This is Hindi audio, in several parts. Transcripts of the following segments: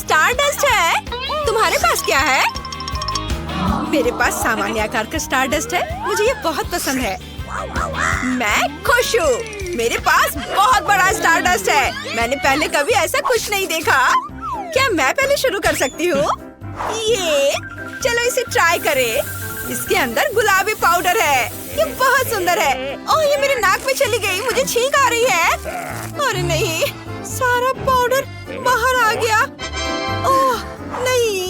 स्टार डस्ट है। तुम्हारे पास क्या है? मेरे पास सामान्य आकार का स्टार डस्ट है। मुझे ये बहुत पसंद है। मैं खुश हूँ। मेरे पास बहुत बड़ा स्टार डस्ट है। मैंने पहले कभी ऐसा कुछ नहीं देखा। क्या मैं पहले शुरू कर सकती हूँ? ये चलो इसे ट्राई करें। इसके अंदर गुलाबी पाउडर है। ये बहुत सुंदर है। ओह, ये मेरे नाक में चली गई। मुझे छींक आ रही है। अरे नहीं, सारा पाउडर बाहर आ गया। ओह नहीं।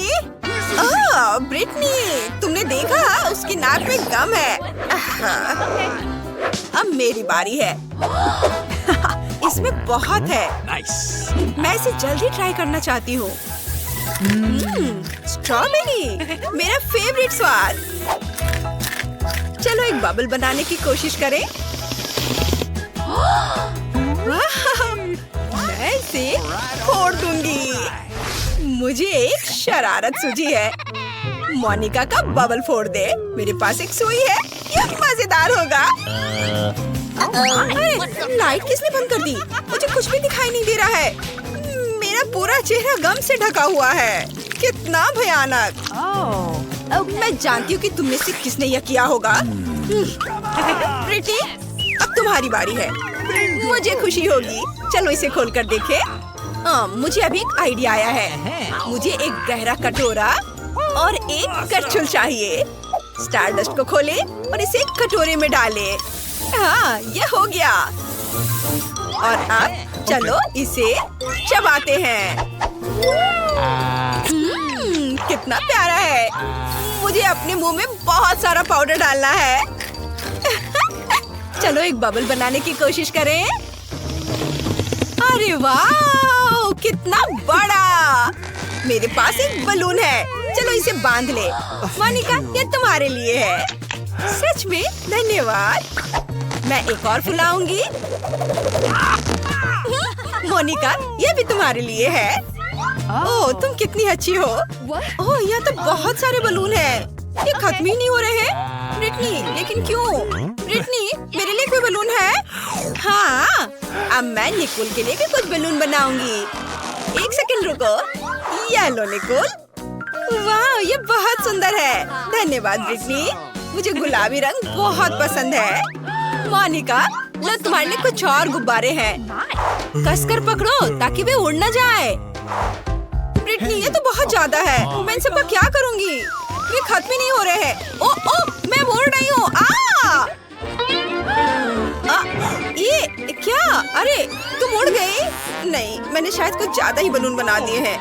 ब्रिटनी, तुमने देखा? उसकी नाक में गम है। अब मेरी बारी है। इसमें बहुत है। मैं इसे जल्दी ट्राई करना चाहती हूँ। स्ट्रॉबेरी, मेरा फेवरेट स्वाद। चलो एक बबल बनाने की कोशिश करें। मैं इसे फोड़ दूंगी। मुझे एक शरारत सूझी है। मोनिका का बबल फोड़ दे। मेरे पास एक सुई है। ये मजेदार होगा। अरे, लाइट किसने बंद कर दी? मुझे कुछ भी दिखाई नहीं दे रहा है। मेरा पूरा चेहरा गम से ढका हुआ है। कितना भयानक। मैं जानती हूँ कि तुम में से किसने यह किया होगा। प्रीति, अब तुम्हारी बारी है। मुझे खुशी होगी। चलो इसे खोल कर देखें। मुझे अभी एक आइडिया आया है। मुझे एक गहरा कटोरा और एक करछुल चाहिए। स्टार डस्ट को खोले और इसे एक कटोरे में डाले। हाँ, ये हो गया। और अब चलो इसे चबाते हैं। कितना प्यारा है। मुझे अपने मुंह में बहुत सारा पाउडर डालना है। चलो एक बबल बनाने की कोशिश करें। अरे वाह, कितना बड़ा। मेरे पास एक बलून है। चलो इसे बांध ले। मोनिका, ये तुम्हारे लिए है। सच में धन्यवाद। मैं एक और फुलाऊंगी। मोनिका, ये भी तुम्हारे लिए है। ओह, तुम कितनी अच्छी हो। ओह, यहाँ तो बहुत सारे बलून हैं। ये खत्म ही नहीं हो रहे हैं। ब्रिटनी, लेकिन क्यों? ब्रिटनी, मेरे लिए कोई बलून है? हाँ, अब मैं निकोल के लिए भी कुछ बलून बनाऊंगी। एक सेकंड रुको। ये लो निकोल। वाह, ये बहुत सुंदर है। धन्यवाद ब्रिटनी। मुझे गुलाबी रंग बहुत पसंद है। मोनिका, लो तुम्हारे लिए कुछ और गुब्बारे हैं। कसकर पकड़ो ताकि वे उड़ न जाए। ब्रिटनी, ये तो बहुत ज्यादा है। मैं इन सबका क्या करूंगी? ये खत्म ही नहीं हो रहे हैं। ओ, मैं उड़ रही हूँ। ये क्या? अरे, तुम उड़ गई? नहीं, मैंने शायद कुछ ज्यादा ही बलून बना दिए हैं।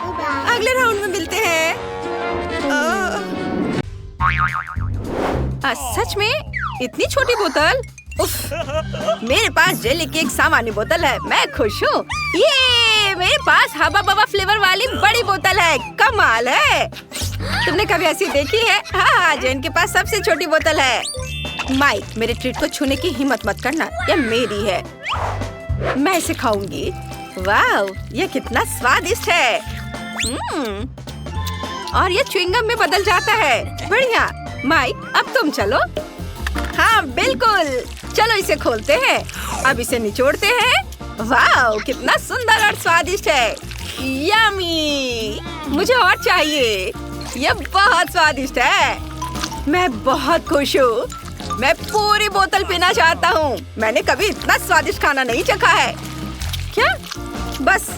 अगले राउंड में मिलते हैं। सच में? इतनी छोटी बोतल? उफ, मेरे पास जेली की एक सामान्य बोतल है। मैं खुश हूँ। ये मेरे पास हबा बबा फ्लेवर वाली बड़ी बोतल है। कमाल है। तुमने कभी ऐसी देखी है? हाँ, जो इनके पास सबसे छोटी बोतल है। माइक, मेरे ट्रीट को छूने की हिम्मत मत करना। यह मेरी है। मैं इसे खाऊंगी। वाह, यह कितना स्वादिष्ट है। और ये च्युइंगम में बदल जाता है। बढ़िया। माइक, अब तुम चलो। हाँ बिल्कुल। चलो इसे खोलते हैं। अब इसे निचोड़ते हैं। वाह, कितना सुंदर और स्वादिष्ट है। यम्मी। मुझे और चाहिए। यह बहुत स्वादिष्ट है। मैं बहुत खुश हूँ। मैं पूरी बोतल पीना चाहता हूँ। मैंने कभी इतना स्वादिष्ट खाना नहीं चखा है। क्या? बस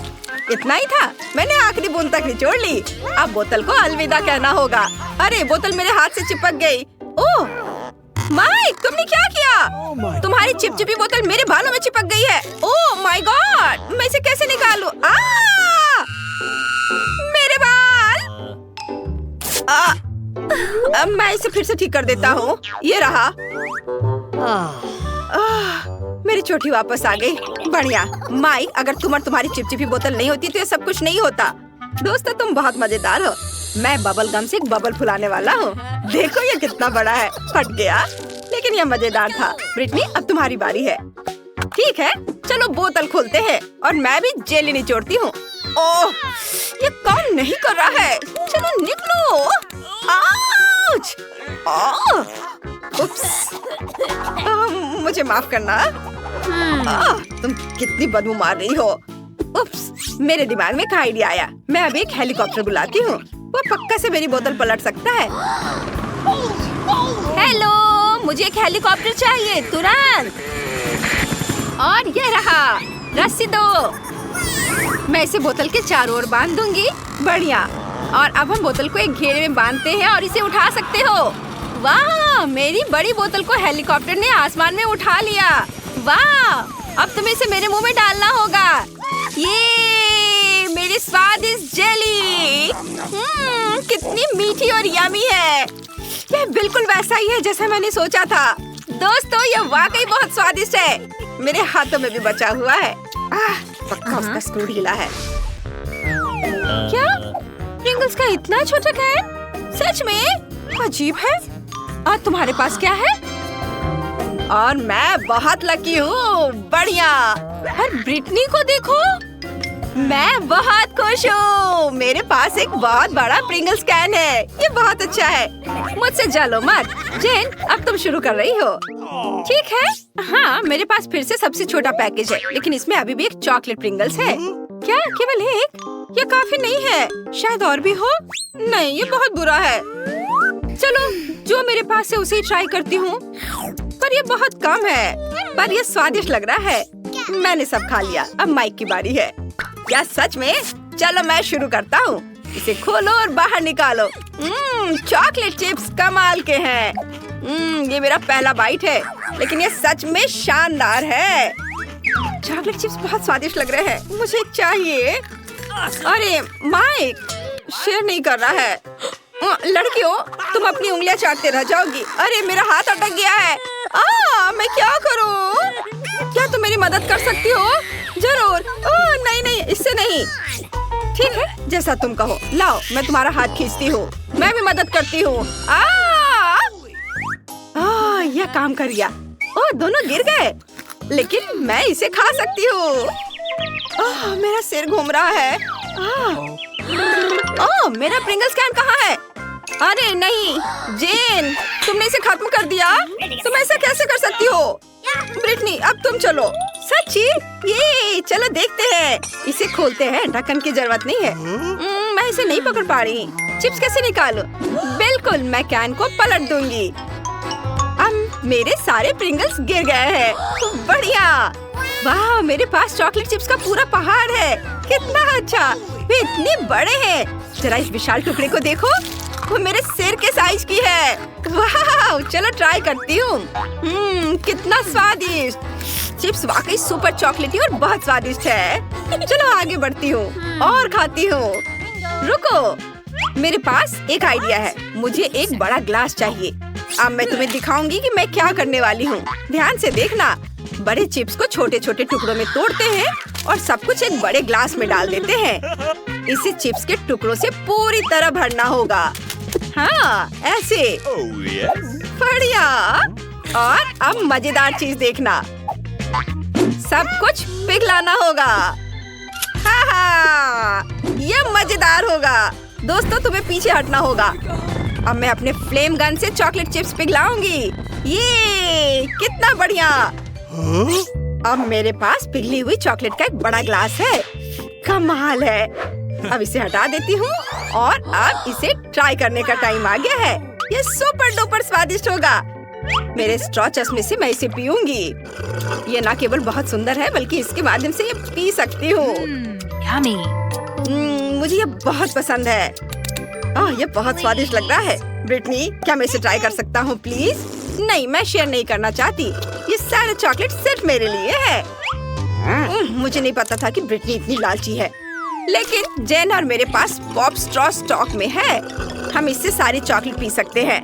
इतना ही था? मैंने आखिरी बूंद तक निचोड़ ली। अब बोतल को अलविदा कहना होगा। अरे, बोतल मेरे हाथ से चिपक गई। ओह माइक, तुमने क्या किया? तुम्हारी चिपचिपी बोतल मेरे बालों में चिपक गई है। ओह माय गॉड, मैं इसे कैसे निकालूं? मेरे बाल। अब मैं इसे फिर से ठीक कर देता हूँ। ये रहा। मेरी चोटी वापस आ गई। बढ़िया। माइक, अगर तुम और तुम्हारी चिपचिपी बोतल नहीं होती तो ये सब कुछ नहीं होता। दोस्तों, तुम बहुत मजेदार हो। मैं बबल गम से एक बबल फुलाने वाला हूँ। देखो ये कितना बड़ा है। फट गया, लेकिन ये मजेदार था। ब्रिटनी, अब तुम्हारी बारी है। ठीक है, चलो बोतल खोलते हैं और मैं भी जेली निचोड़ती हूँ। ओह, ये काम नहीं कर रहा है। चलो निकलो। आउच! उप्स। मुझे माफ करना। तुम कितनी बदबू मार रही हो। उप्स, मेरे दिमाग में एक आइडिया आया। मैं अभी एक हेलीकॉप्टर बुलाती हूँ, वो पक्का से मेरी बोतल पलट सकता है। हेलो, मुझे एक हेलीकॉप्टर चाहिए तुरंत। और ये रहा, रस्सी दो। मैं इसे बोतल के चारों ओर बांध दूंगी। बढ़िया। और अब हम बोतल को एक घेरे में बांधते हैं और इसे उठा सकते हो। वाह, मेरी बड़ी बोतल को हेलीकॉप्टर ने आसमान में उठा लिया। वाह, अब तुम्हें इसे मेरे मुंह में डालना होगा। ये मेरी स्वादिष्ट जेली। कितनी मीठी और यमी है। यह बिल्कुल वैसा ही है जैसा मैंने सोचा था। दोस्तों, यह वाकई बहुत स्वादिष्ट है। मेरे हाथों में भी बचा हुआ है। पक्का उसका स्क्रू ढीला है। क्या प्रिंगल्स का इतना छोटा कैन? सच में अजीब है। और तुम्हारे पास क्या है? और मैं बहुत लकी हूँ। बढ़िया। और ब्रिटनी को देखो, मैं बहुत खुश हूँ। मेरे पास एक बहुत बड़ा प्रिंगल्स कैन है। ये बहुत अच्छा है। मुझसे जलो मत। जेन, अब तुम शुरू कर रही हो। ठीक है। हाँ, मेरे पास फिर से सबसे छोटा पैकेज है, लेकिन इसमें अभी भी एक चॉकलेट प्रिंगल्स है। क्या केवल एक? ये काफी नहीं है। शायद और भी हो। नहीं, ये बहुत बुरा है। चलो, जो मेरे पास है उसे ही ट्राई करती हूँ। पर ये बहुत कम है। पर ये स्वादिष्ट लग रहा है। मैंने सब खा लिया। अब माइक की बारी है। क्या सच में? चलो मैं शुरू करता हूँ। इसे खोलो और बाहर निकालो। चॉकलेट चिप्स कमाल के हैं। ये मेरा पहला बाइट है, लेकिन ये सच में शानदार है। चॉकलेट चिप्स बहुत स्वादिष्ट लग रहे हैं। मुझे एक चाहिए। अरे माइक, शेयर नहीं कर रहा है। लड़कियों, तुम अपनी उंगलियां चाटते रह जाओगी। अरे मेरा हाथ अटक गया है। मैं क्या करूं? क्या तुम मेरी मदद कर सकती हो? जरूर। नहीं, इससे नहीं। ठीक है, जैसा तुम कहो। लाओ, मैं तुम्हारा हाथ खींचती हूँ। मैं भी मदद करती हूँ। यह काम कर गया। दोनों गिर गए, लेकिन मैं इसे खा सकती हूँ। मेरा सिर घूम रहा है। मेरा प्रिंगल्स कैन कहाँ है? अरे नहीं, जेन, तुमने इसे खत्म कर दिया। तुम ऐसा कैसे कर सकती हो? ब्रिटनी, अब तुम चलो। सच्ची? ये चलो देखते हैं। इसे खोलते हैं। ढक्कन की जरूरत नहीं है। मैं इसे नहीं पकड़ पा रही। चिप्स कैसे निकालूं? बिल्कुल, मैं कैन को पलट दूंगी। अब मेरे सारे प्रिंगल्स गिर गए हैं। बढ़िया। वाह, मेरे पास चॉकलेट चिप्स का पूरा पहाड़ है। कितना अच्छा। वे इतने बड़े हैं। जरा इस विशाल टुकड़े को देखो, वो मेरे सिर के साइज की है। वाह, चलो ट्राई करती हूँ। कितना स्वादिष्ट। चिप्स वाकई सुपर चॉकलेटी और बहुत स्वादिष्ट है। चलो आगे बढ़ती हूँ और खाती हूँ। रुको, मेरे पास एक आइडिया है। मुझे एक बड़ा ग्लास चाहिए। अब मैं तुम्हें दिखाऊंगी कि मैं क्या करने वाली हूँ। ध्यान से देखना। बड़े चिप्स को छोटे छोटे टुकड़ों में तोड़ते हैं और सब कुछ एक बड़े ग्लास में डाल देते हैं। इसे चिप्स के टुकड़ों से पूरी तरह भरना होगा। हाँ, ऐसे। बढ़िया। और अब मजेदार चीज देखना। सब कुछ पिघलाना होगा। ये मजेदार होगा। दोस्तों, तुम्हें पीछे हटना होगा। अब मैं अपने फ्लेम गन से चॉकलेट चिप्स पिघलाऊंगी। ये कितना बढ़िया। अब मेरे पास पिघली हुई चॉकलेट का एक बड़ा ग्लास है। कमाल है। अब इसे हटा देती हूँ और अब इसे ट्राई करने का टाइम आ गया है। ये सुपर डुपर स्वादिष्ट होगा। मेरे स्ट्रॉ चश्मे से मैं इसे पीऊंगी। ये ना केवल बहुत सुंदर है, बल्कि इसके माध्यम से ये पी सकती हूँ। मुझे ये बहुत पसंद है। ये बहुत स्वादिष्ट लग रहा है। ब्रिटनी, क्या मैं इसे ट्राई कर सकता हूँ प्लीज? नहीं, मैं शेयर नहीं करना चाहती। ये सारे चॉकलेट सिर्फ मेरे लिए है। मुझे नहीं पता था कि ब्रिटनी इतनी लालची है। लेकिन जेन और मेरे पास पॉप स्ट्रॉ स्टॉक में है। हम इससे सारी चॉकलेट पी सकते हैं।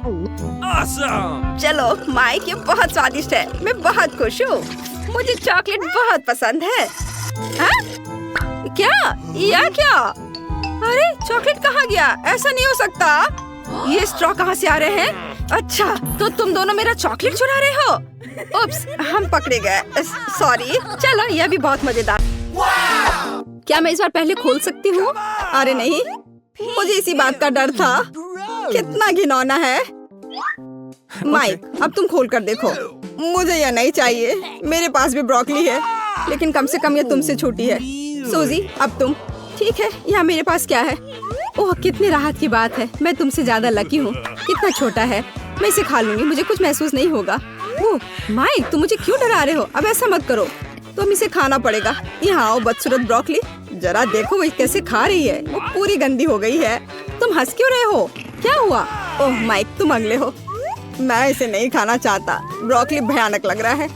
चलो माइक, ये बहुत स्वादिष्ट है। मैं बहुत खुश हूँ। मुझे चॉकलेट बहुत पसंद है। क्या? अरे चॉकलेट कहाँ गया? ऐसा नहीं हो सकता। ये स्ट्रॉ कहाँ से आ रहे हैं? अच्छा, तो तुम दोनों मेरा चॉकलेट चुरा रहे हो। उप्स, हम पकड़े गए। सॉरी। चलो, यह भी बहुत मजेदार। क्या मैं इस बार पहले खोल सकती हूँ? अरे नहीं, मुझे इसी बात का डर था। कितना घिनौना है। माइक, अब तुम खोल कर देखो। मुझे यह नहीं चाहिए। मेरे पास भी ब्रोकली है, लेकिन कम से कम ये तुमसे छोटी है। सूजी अब तुम। ठीक है, यहाँ मेरे पास क्या है? ओह कितनी राहत की बात है, मैं तुमसे ज्यादा लकी हूँ। कितना छोटा है, मैं इसे खा लूंगी, मुझे कुछ महसूस नहीं होगा। ओह माइक, तुम मुझे क्यों डरा रहे हो? अब ऐसा मत करो, तुम इसे खाना पड़ेगा। यहाँ आओ बदसूरत ब्रोकली, जरा देखो वो कैसे खा रही है, वो पूरी गंदी हो गई है। तुम हंस क्यों रहे हो? क्या हुआ? ओह माइक, तुम अगले हो। मैं इसे नहीं खाना चाहता, ब्रोकली भयानक लग रहा है,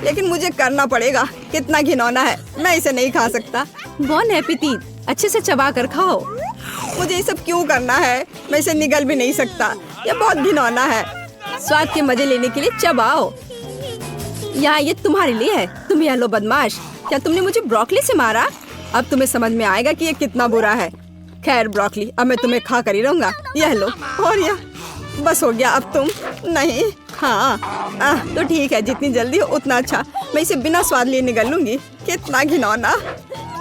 लेकिन मुझे करना पड़ेगा। कितना घिनौना है, मैं इसे नहीं खा सकता। बॉन एपेटीट, अच्छे से चबा कर खाओ। मुझे ये सब क्यों करना है? मैं इसे निगल भी नहीं सकता, ये बहुत घिनौना है। स्वाद के मजे लेने के लिए चबाओ। यहाँ ये तुम्हारे लिए है। तुम यह लो बदमाश, क्या तुमने मुझे ब्रोकली से मारा? अब तुम्हें समझ में आएगा कि ये कितना बुरा है। खैर ब्रोकली, अब मैं तुम्हें खा कर ही रहूंगा। यह लो, और यह बस हो गया। अब तुम नहीं। हाँ तो ठीक है, जितनी जल्दी हो उतना अच्छा। मैं इसे बिना स्वाद लिए निगल लूंगी। कितना घिनौना।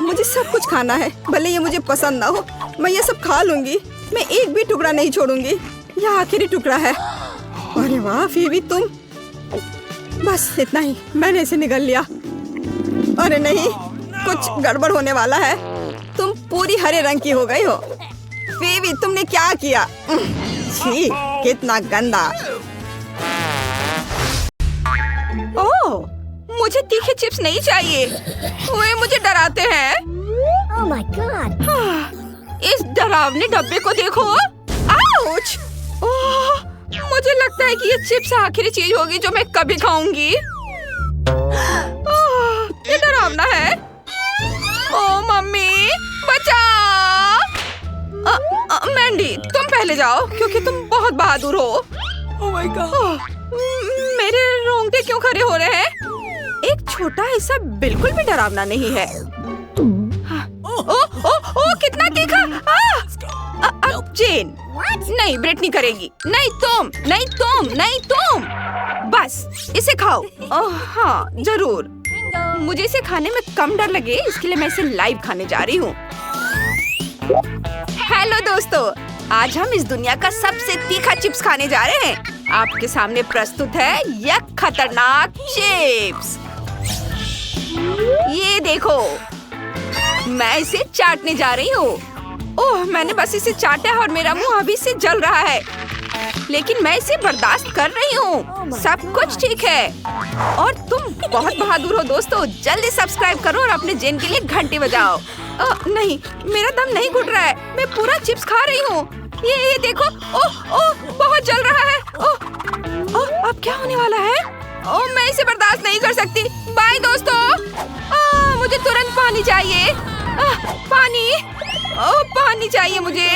मुझे सब कुछ खाना है, भले ये मुझे पसंद ना हो। मैं ये सब खा लूंगी, मैं एक भी टुकड़ा नहीं छोड़ूंगी। यह आखिरी टुकड़ा है। अरे वाह फीबी, तुम। बस इतना ही, मैंने इसे निगल लिया। अरे नहीं, कुछ गड़बड़ होने वाला है। तुम पूरी हरे रंग की हो गई हो। फीबी, तुमने क्या किया? छी, कितना गंदा। ओह, मुझे तीखे चिप्स नहीं चाहिए, वे मुझे डराते हैं। Oh my God! इस डरावने डब्बे को देखो। आउच! ओह, मुझे लगता है कि ये चिप्स आखिरी चीज होगी जो मैं कभी खाऊंगी। ओह, ये डरावना है। ओह मम्मी, बचाओ! मैंडी, तुम पहले जाओ क्योंकि तुम बहुत बहादुर हो। Oh my God! मेरे रोंगटे क्यों खड़े हो रहे हैं? एक छोटा हिस्सा बिल्कुल भी डरावना नहीं है। ओ, कितना तीखा! अब जेन, नहीं ब्रिटनी करेगी। नहीं तुम, नहीं तुम, नहीं तुम। बस इसे खाओ। ओह हाँ जरूर। मुझे इसे खाने में कम डर लगे, इसके लिए मैं इसे लाइव खाने जा रही हूँ। हेलो दोस्तों, आज हम इस दुनिया का सबसे तीखा चिप्स खाने जा रहे हैं। आपके सामने प्रस्तुत है यह खतरनाक चिप्स। ये देखो, मैं इसे चाटने जा रही हूँ। ओह, मैंने बस इसे चाटा है और मेरा मुंह अभी से जल रहा है, लेकिन मैं इसे बर्दाश्त कर रही हूँ। सब कुछ ठीक है। और तुम बहुत बहादुर हो दोस्तों। जल्दी सब्सक्राइब करो और अपने जेन के लिए घंटी बजाओ। नहीं, मेरा दम नहीं घुट रहा है, मैं पूरा चिप्स खा रही हूँ। ये देखो। ओह, बहुत जल रहा है। ओह, अब क्या होने वाला है? ओह, मैं इसे बर्दाश्त नहीं कर सकती। बाय दोस्तों। मुझे तुरंत पानी चाहिए। पानी। ओह, पानी चाहिए मुझे।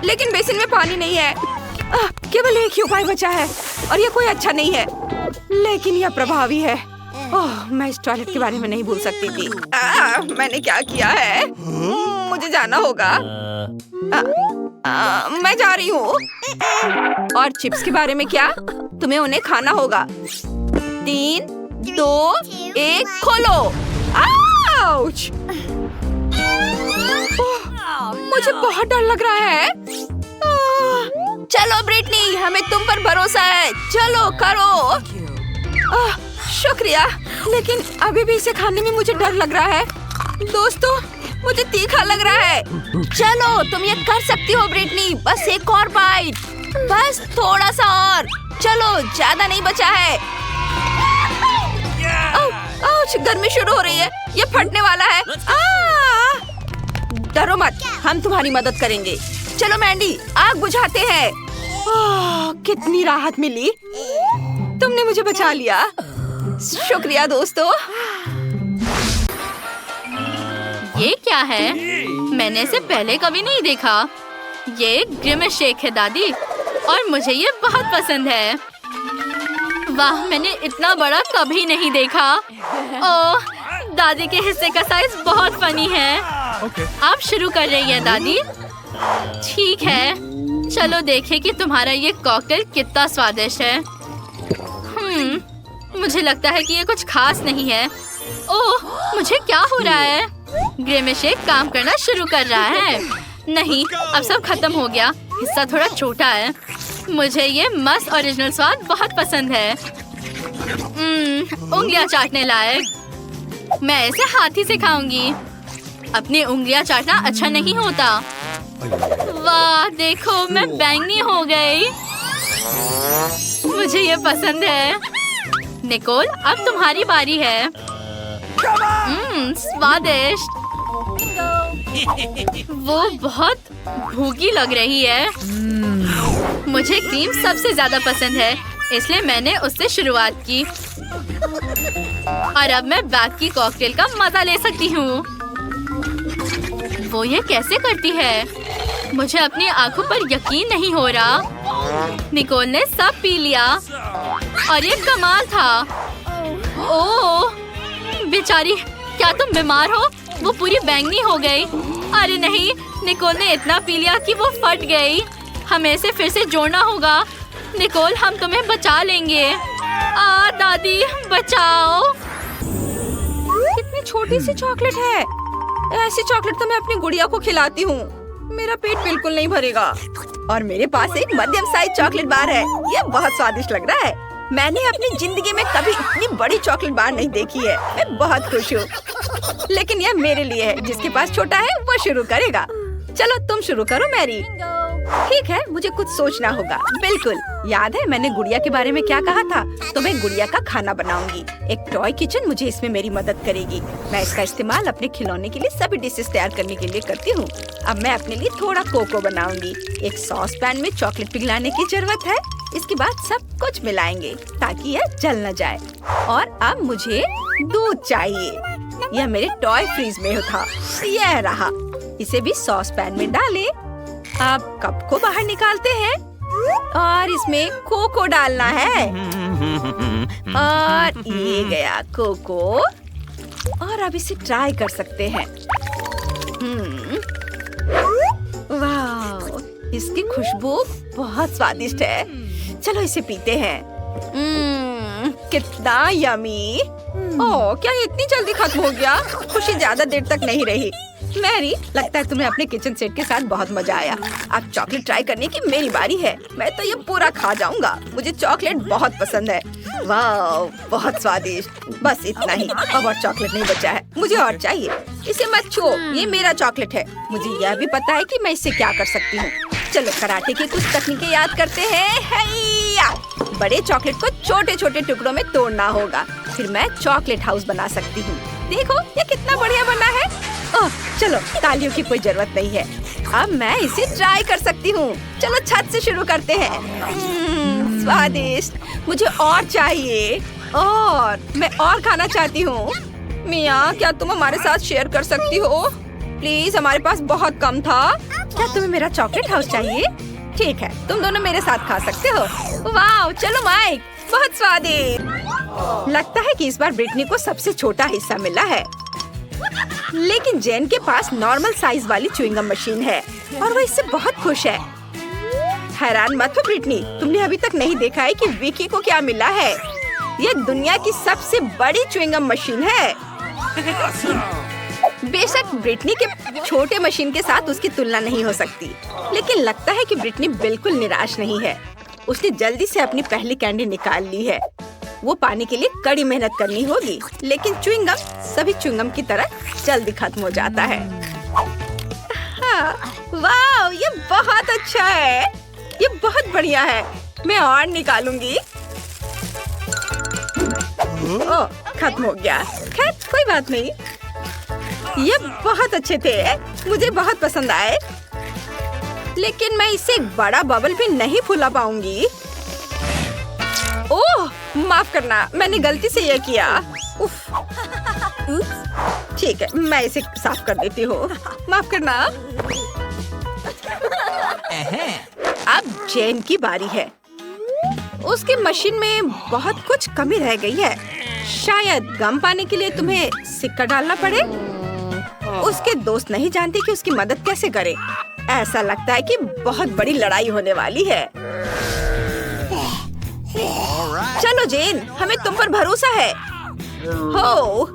लेकिन बेसिन में पानी नहीं है। केवल एक ही उपाय बचा है और ये कोई अच्छा नहीं है, लेकिन यह प्रभावी है। ओह, मैं इस टॉयलेट के बारे में नहीं भूल सकती थी। मैंने क्या किया है? मुझे जाना होगा। मैं जा रही हूँ। और चिप्स के बारे में क्या? तुम्हें उन्हें खाना होगा। 3, 2, 1 खोलो। आउच! मुझे बहुत डर लग रहा है। चलो ब्रिटनी, हमें तुम पर भरोसा है। चलो करो। शुक्रिया, लेकिन अभी भी इसे खाने में मुझे डर लग रहा है। दोस्तों, मुझे तीखा लग रहा है। चलो, तुम ये कर सकती हो ब्रिटनी। बस एक और बाइट, बस थोड़ा सा और। चलो, ज्यादा नहीं बचा है। आउच, गर्मी शुरू हो रही है, ये फटने वाला है। डरो मत, हम तुम्हारी मदद करेंगे। चलो मैंडी, आग बुझाते हैं। कितनी राहत मिली, तुमने मुझे बचा लिया। शुक्रिया दोस्तों। ये क्या है? मैंने इसे पहले कभी नहीं देखा। ये ग्रिमेश शेक है दादी, और मुझे ये बहुत पसंद है। वाह, मैंने इतना बड़ा कभी नहीं देखा। ओह, दादी के हिस्से का साइज बहुत फनी है। आप शुरू कर रही हैं दादी? ठीक है, चलो देखें कि तुम्हारा ये कॉकटेल कितना स्वादिष्ट है। मुझे लगता है कि ये कुछ खास नहीं है। ओह, मुझे क्या हो रहा है? ग्रिमेश शेक काम करना शुरू कर रहा है। नहीं, अब सब खत्म हो गया। हिस्सा थोड़ा छोटा है। मुझे ये मस्त ओरिजिनल स्वाद बहुत पसंद है। उंगलियां चाटने लायक। मैं ऐसे हाथी से खाऊंगी। अपनी उंगलियां चाटना अच्छा नहीं होता। वाह देखो, मैं बैंगनी हो गई। मुझे ये पसंद है। निकोल, अब तुम्हारी बारी है। स्वादिष्ट। वो बहुत भूखी लग रही है। मुझे क्रीम सबसे ज्यादा पसंद है, इसलिए मैंने उससे शुरुआत की। और अब मैं बैग की कॉकटेल का मजा ले सकती हूँ। वो ये कैसे करती है? मुझे अपनी आंखों पर यकीन नहीं हो रहा। निकोल ने सब पी लिया और ये कमाल था। ओह बेचारी, क्या तुम बीमार हो? वो पूरी बैंगनी हो गई। अरे नहीं, निकोल ने इतना पी लिया कि वो फट गई। हमें इसे फिर से जोड़ना होगा। निकोल, हम तुम्हें बचा लेंगे। दादी बचाओ। कितनी छोटी सी चॉकलेट है। ऐसी चॉकलेट तो मैं अपनी गुड़िया को खिलाती हूँ। मेरा पेट बिल्कुल नहीं भरेगा। और मेरे पास एक मध्यम साइज चॉकलेट बार है। ये बहुत स्वादिष्ट लग रहा है। मैंने अपनी जिंदगी में कभी इतनी बड़ी चॉकलेट बार नहीं देखी है। मैं बहुत खुश हूँ। लेकिन यह मेरे लिए है। जिसके पास छोटा है वो शुरू करेगा। चलो तुम शुरू करो मैरी। ठीक है, मुझे कुछ सोचना होगा। बिल्कुल, याद है मैंने गुड़िया के बारे में क्या कहा था? तो मैं गुड़िया का खाना बनाऊंगी। एक टॉय किचन मुझे इसमें मेरी मदद करेगी। मैं इसका इस्तेमाल अपने खिलौने के लिए सभी डिशेस तैयार करने के लिए करती हूँ। अब मैं अपने लिए थोड़ा कोको बनाऊंगी। एक सॉस पैन में चॉकलेट पिघलाने की जरूरत है। इसके बाद सब कुछ मिलाएंगे ताकि यह जल न जाए। और अब मुझे दूध चाहिए। यह मेरे टॉय फ्रीज में था। यह रहा। इसे भी सॉस पैन में डालें। अब कप को बाहर निकालते हैं और इसमें कोको डालना है। और ये गया कोको। और अब इसे ट्राई कर सकते हैं। वाह, इसकी खुशबू बहुत स्वादिष्ट है। चलो इसे पीते हैं। कितना यमी। ओह, क्या ये इतनी जल्दी खत्म हो गया? खुशी ज्यादा देर तक नहीं रही। मैरी, लगता है तुम्हें अपने किचन सेट के साथ बहुत मजा आया। अब चॉकलेट ट्राई करने की मेरी बारी है। मैं तो ये पूरा खा जाऊंगा। मुझे चॉकलेट बहुत पसंद है। वाह, बहुत स्वादिष्ट। बस इतना ही। अब और चॉकलेट नहीं बचा है। मुझे और चाहिए। इसे मत छुओ, ये मेरा चॉकलेट है। मुझे यह भी पता है कि मैं इससे क्या कर सकती हूँ। चलो कराटे की कुछ तकनीकें याद करते हैं। हैया! बड़े चॉकलेट को छोटे छोटे टुकड़ों में तोड़ना होगा। फिर मैं चॉकलेट हाउस बना सकती हूँ। देखो ये कितना बढ़िया बना है। ओह, चलो तालियों की कोई जरूरत नहीं है। अब मैं इसे ट्राई कर सकती हूँ। चलो छत से शुरू करते हैं। स्वादिष्ट। मुझे और चाहिए। और मैं और खाना चाहती हूँ। मियाँ, क्या तुम हमारे साथ शेयर कर सकती हो? प्लीज, हमारे पास बहुत कम था। क्या तुम्हें मेरा चॉकलेट हाउस चाहिए? ठीक है, तुम दोनों मेरे साथ खा सकते हो। वाह, चलो माइक, बहुत स्वादिष्ट। लगता है कि इस बार ब्रिटनी को सबसे छोटा हिस्सा मिला है। लेकिन जेन के पास नॉर्मल साइज वाली च्युइंगम मशीन है और वो इससे बहुत खुश है। हैरान मत हो ब्रिटनी, तुमने अभी तक नहीं देखा है कि विकी को क्या मिला है। ये दुनिया की सबसे बड़ी च्युइंगम मशीन है। बेशक ब्रिटनी के छोटे मशीन के साथ उसकी तुलना नहीं हो सकती, लेकिन लगता है कि ब्रिटनी बिल्कुल निराश नहीं है। उसने जल्दी से अपनी पहली कैंडी निकाल ली है। वो पाने के लिए कड़ी मेहनत करनी होगी, लेकिन च्युइंगम सभी च्युइंगम की तरह जल्दी खत्म हो जाता है। हाँ, वाह, ये बहुत अच्छा है। ये बहुत बढ़िया है। मैं और निकालूंगी। ओह, खत्म हो गया। खैर, कोई बात नहीं। ये बहुत अच्छे थे, मुझे बहुत पसंद आए। लेकिन मैं इससे एक बड़ा बबल भी नहीं फुला पाऊंगी। ओह, माफ करना, मैंने गलती से ये किया। उफ। ठीक है, मैं इसे साफ कर देती हूँ। माफ करना। अब जेन की बारी है। उसकी मशीन में बहुत कुछ कमी रह गई है। शायद गम पाने के लिए तुम्हें सिक्का डालना पड़े। उसके दोस्त नहीं जानते कि उसकी मदद कैसे करें। ऐसा लगता है कि बहुत बड़ी लड़ाई होने वाली है। चलो जेन, हमें तुम पर भरोसा है। हो,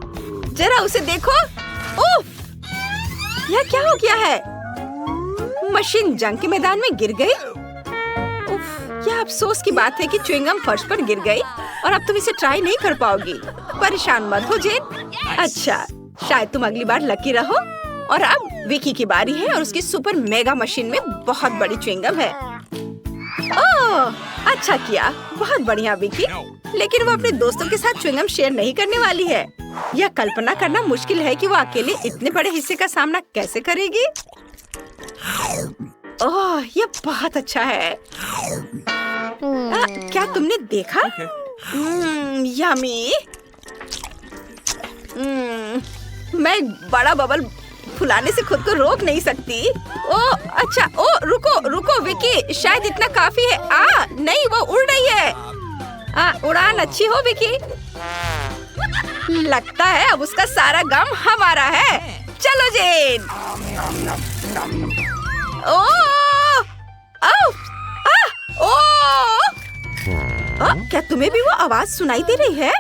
जरा उसे देखो। उफ, यह क्या हो गया है? मशीन जंग के मैदान में गिर गई। उफ, यह अफसोस की बात है कि च्युइंगम फर्श पर गिर गई और अब तुम इसे ट्राई नहीं कर पाओगी। परेशान मत हो जेन। अच्छा, शायद तुम अगली बार लकी रहो। और अब विकी की बारी है और उसकी सुपर मेगा मशीन में बहुत बड़ी च्युइंगम है। ओह, अच्छा किया, बहुत बढ़िया विकी। लेकिन वो अपने दोस्तों के साथ च्युइंगम शेयर नहीं करने वाली है। यह कल्पना करना मुश्किल है कि वो अकेले इतने बड़े हिस्से का सामना कैसे करेगी। ओह, यह बहुत अच्छा है। क्या तुमने देखा? यम्मी। मैं बड़ा बबल फुलाने से खुद को रोक नहीं सकती। ओह अच्छा, ओह रुको रुको विकी, शायद इतना काफी है। नहीं, वो उड़ रही है। उड़ान अच्छी हो विकी। लगता है अब उसका सारा गम हमारा है। चलो जेन। क्या तुम्हें भी वो आवाज सुनाई दे रही है?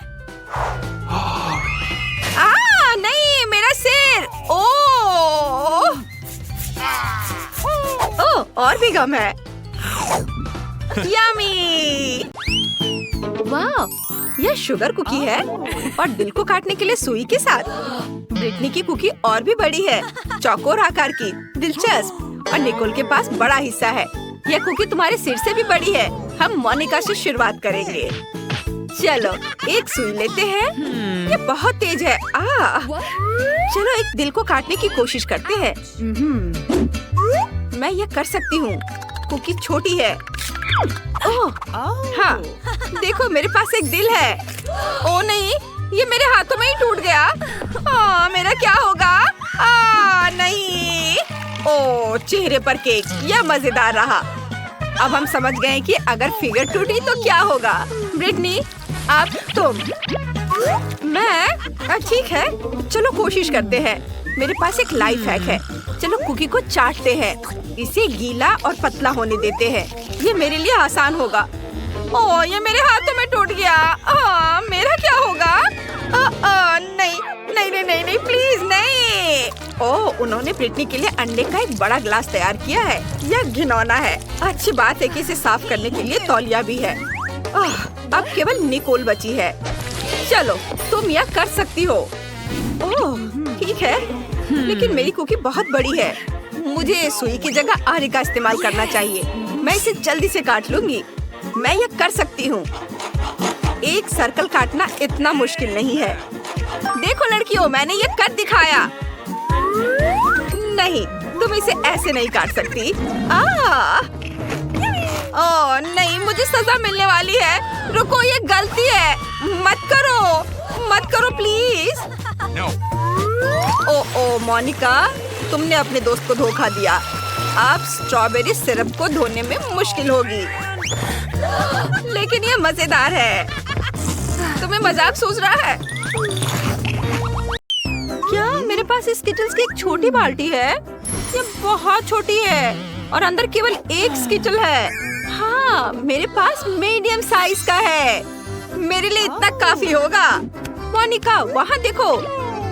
नहीं, मेरा सिर। और भी गम है। यम्मी। वाह, यह शुगर कुकी है और दिल को काटने के लिए सुई के साथ। ब्रिटनी की कुकी और भी बड़ी है, चौकोर आकार की, दिलचस्प। और निकोल के पास बड़ा हिस्सा है। यह कुकी तुम्हारे सिर से भी बड़ी है। हम मोनिका से शुरुआत करेंगे। चलो एक सुई लेते हैं। ये बहुत तेज है। चलो एक दिल को काटने की कोशिश करते हैं। मैं ये कर सकती हूँ। कुकी छोटी है। हाँ, देखो मेरे पास एक दिल है। ओ नहीं, ये मेरे हाथों में ही टूट गया। मेरा क्या होगा? नहीं। ओ, चेहरे पर केक। यह मजेदार रहा। अब हम समझ गए कि अगर फिगर टूटी तो क्या होगा। ब्रिटनी, अब तुम। मैं? ठीक है, चलो कोशिश करते हैं। मेरे पास एक लाइफ हैक है। चलो कुकी को चाटते हैं। इसे गीला और पतला होने देते हैं। ये मेरे लिए आसान होगा। ओह, ये मेरे हाथों में टूट गया। मेरा क्या होगा? नहीं नहीं नहीं नहीं नहीं, प्लीज नहीं। ओह, उन्होंने ब्रिटनी के लिए अंडे का एक बड़ा ग्लास तैयार किया है। यह घिनौना है। अच्छी बात है कि इसे साफ करने के लिए तौलिया भी है। अब केवल निकोल बची है। चलो तुम यह कर सकती हो। ओह ठीक है, लेकिन मेरी कुकी बहुत बड़ी है। मुझे सुई की जगह आरे का इस्तेमाल करना चाहिए। मैं इसे जल्दी से काट लूंगी। मैं यह कर सकती हूँ। एक सर्कल काटना इतना मुश्किल नहीं है। देखो लड़कियों, मैंने ये कर दिखाया। नहीं, तुम इसे ऐसे नहीं काट सकती। ओह नहीं, मुझे सजा मिलने वाली है। रुको, ये गलती है। मत करो प्लीज। No. ओ मोनिका, तुमने अपने दोस्त को धोखा दिया। अब स्ट्रॉबेरी सिरप को धोने में मुश्किल होगी। लेकिन ये मजेदार है। तुम्हें मजाक सूझ रहा है क्या? मेरे पास स्किटल्स की एक छोटी बाल्टी है। ये बहुत छोटी है और अंदर केवल एक स्किटल है। हाँ, मेरे पास मीडियम साइज का है। मेरे लिए इतना काफी होगा। मोनिका, वहाँ देखो,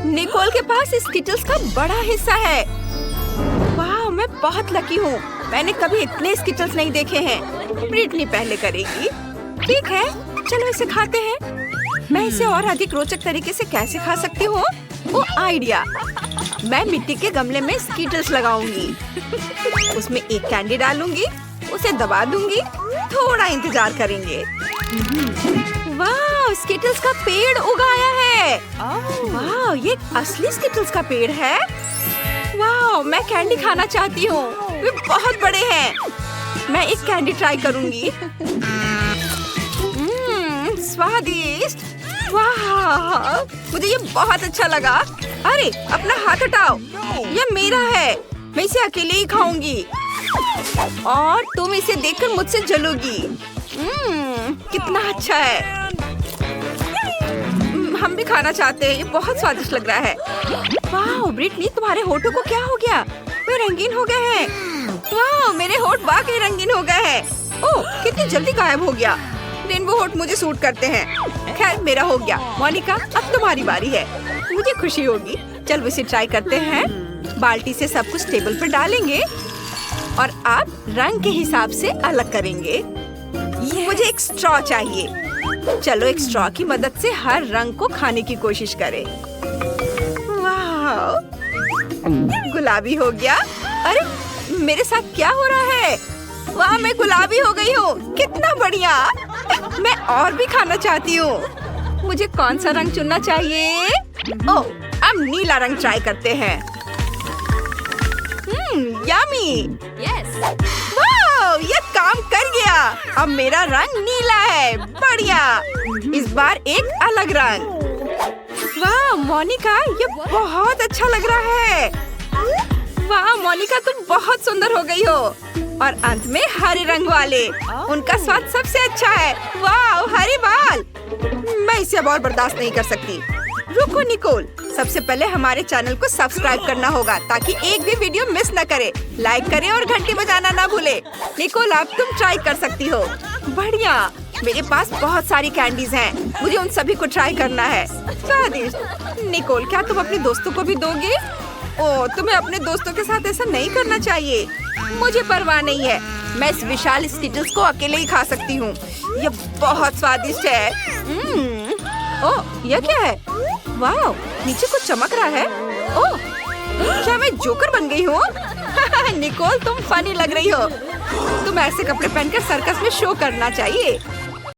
निकोल के पास स्किटल्स का बड़ा हिस्सा है। वाह, मैं बहुत लकी हूँ। मैंने कभी इतने स्किटल्स नहीं देखे हैं। ब्रिटनी पहले करेगी। ठीक है, चलो इसे खाते हैं। मैं इसे और अधिक रोचक तरीके से कैसे खा सकती हूँ? वो आइडिया। मैं मिट्टी के गमले में स्किटल्स लगाऊंगी। उसमें एक कैंडी डालूंगी, उसे दबा दूंगी। थोड़ा इंतजार करेंगे। वाह, स्किटल्स का पेड़ उगाया है। वाह, ये असली स्किटल्स का पेड़ है। वाह, मैं कैंडी खाना चाहती हूँ। वे बहुत बड़े हैं। मैं एक कैंडी ट्राई करूंगी। स्वादिष्ट। वाह, मुझे ये बहुत अच्छा लगा। अरे, अपना हाथ हटाओ। ये मेरा है। मैं इसे अकेले ही खाऊंगी और तुम इसे देखकर मुझसे जलोगी। कितना अच्छा है। हम भी खाना चाहते हैं। ये बहुत स्वादिष्ट लग रहा है। वाह ब्रिटनी, तुम्हारे होठों को क्या हो गया? वे रंगीन हो गए हैं। वाह, मेरे होठ वाकई रंगीन हो गए हैं। ओह, कितनी जल्दी गायब हो गया। रेनबो होठ मुझे सूट करते हैं। खैर, मेरा हो गया। मोनिका, अब तुम्हारी बारी है। मुझे खुशी होगी। चलो इसे ट्राई करते हैं। बाल्टी से सब कुछ टेबल पर डालेंगे और आप रंग के हिसाब से अलग करेंगे। मुझे एक स्ट्रॉ चाहिए। चलो एक स्ट्रॉ की मदद से हर रंग को खाने की कोशिश करें। वाह, गुलाबी हो गया। अरे मेरे साथ क्या हो रहा है? वाह, मैं गुलाबी हो गई हूँ। कितना बढ़िया। मैं और भी खाना चाहती हूँ। मुझे कौन सा रंग चुनना चाहिए? ओह, अब नीला रंग ट्राई करते हैं। यम्मी। यस। वाह, ये काम कर गया। अब मेरा रंग नीला है। बढ़िया। इस बार एक अलग रंग। वाह मोनिका, ये बहुत अच्छा लग रहा है। वाह मोनिका, तुम बहुत सुंदर हो गई हो। और अंत में हरे रंग वाले, उनका स्वाद सबसे अच्छा है। वाह, हरे बाल। मैं इसे अब और बर्दाश्त नहीं कर सकती। रुको निकोल, सबसे पहले हमारे चैनल को सब्सक्राइब करना होगा ताकि एक भी वीडियो मिस न करे। लाइक करें और घंटी बजाना ना भूले। निकोल, अब तुम ट्राई कर सकती हो। बढ़िया। मेरे पास बहुत सारी कैंडीज हैं। मुझे उन सभी को ट्राई करना है। स्वादिष्ट। निकोल, क्या तुम अपने दोस्तों को भी दोगे? ओह, तुम्हें अपने दोस्तों के साथ ऐसा नहीं करना चाहिए। मुझे परवाह नहीं है। मैं इस विशाल स्किटल्स को अकेले ही खा सकती हूँ। ये बहुत स्वादिष्ट है। ओह, यह क्या है? वाह, नीचे कुछ चमक रहा है। ओह, क्या मैं जोकर बन गई हूँ? निकोल, तुम फनी लग रही हो। तुम ऐसे कपड़े पहनकर सर्कस में शो करना चाहिए।